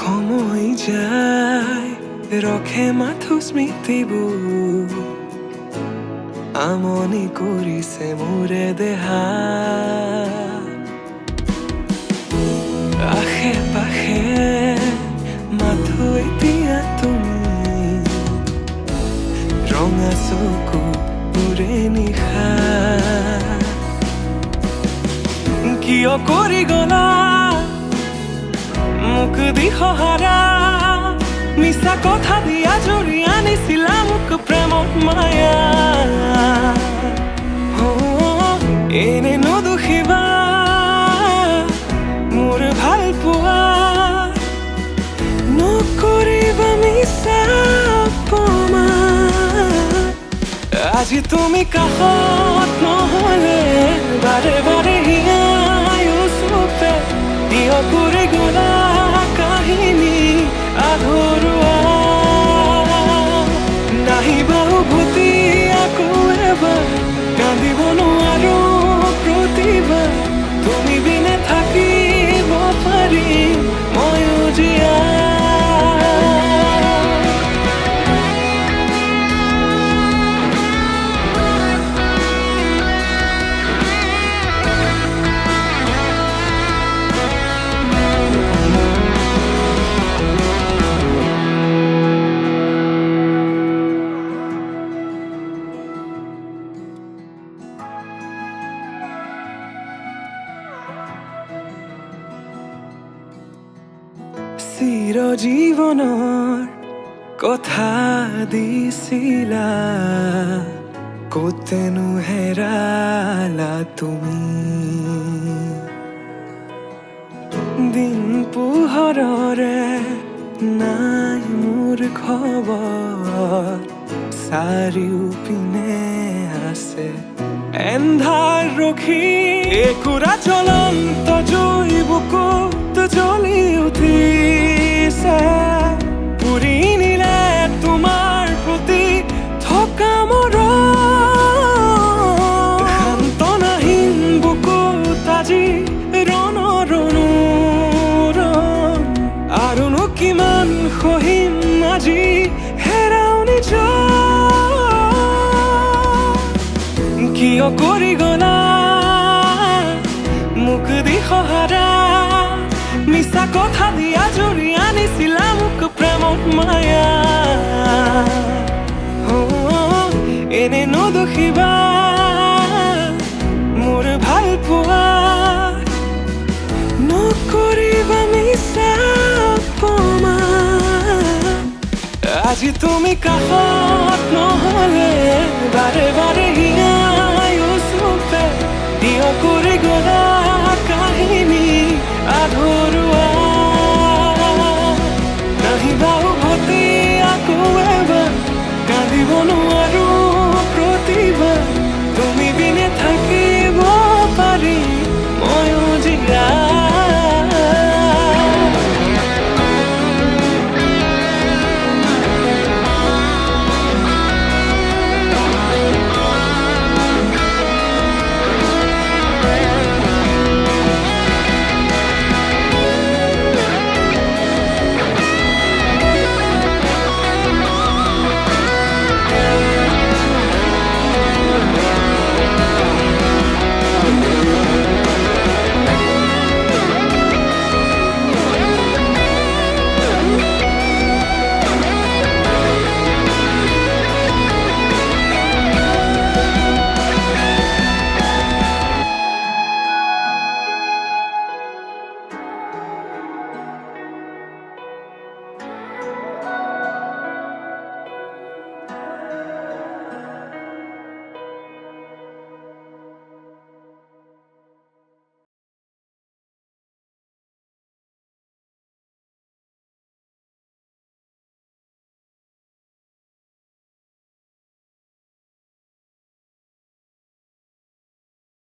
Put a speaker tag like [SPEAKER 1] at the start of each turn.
[SPEAKER 1] সময় যায় ৰখে মাথো স্মৃতিবোৰ আমনি কৰিছে মোৰে দেহা আশে পাশে মাথো এতিয়া তুমি ৰঙা চকু পুৰে নিশা কিয় কৰি গলা মুখ দিশহাৰা মিছা কথা দিয়া জৰি আনিছিলা মোক প্ৰেমত মায়া এনে নদুখিবা মোৰ ভাল পোৱা নকৰিবা মিছা অপমান আজি তুমি কাষত নহলে বাৰে বাৰে হিয়াই ওচৰতে কিয় কৰি গলা কাহিনী আধৰুৱা নাহিবা উভতি আকৌ এবাৰ কান্দিব নোৱাৰো প্ৰতিবাৰ তুমি বিনে থাকিব পাৰিম ময়ো জীয়া চিৰজীৱনৰ কথা দিছিলা ক'তেনো হেৰালা তুমি দিন পোহৰৰে নাই মোৰ খবৰ চাৰিওপিনে আছে এন্ধাৰ ৰখি একুৰা জ্বলন্ত জুই বুকুত জ্বলি উঠিছে পুৰি নিলে তোমাৰ প্ৰতি থকা মৰম সান্তনাহীন বুকুত আজি ৰণৰণুৰণ আৰুনো কিমান সহিম আজি হেৰাও নিজৰ কিয় কৰি গলা মুখ দিশহাৰা মিছা কথা দিয়া জৰি আনিছিলা মোক প্ৰেমত মায়া এনে নদুখিবা মোৰ ভাল পোৱা নকৰিবা মিছা অপমান আজি তুমি কাষত নহলে বাৰে বাৰে হিয়াই ওচৰতে কিয় কৰি গলা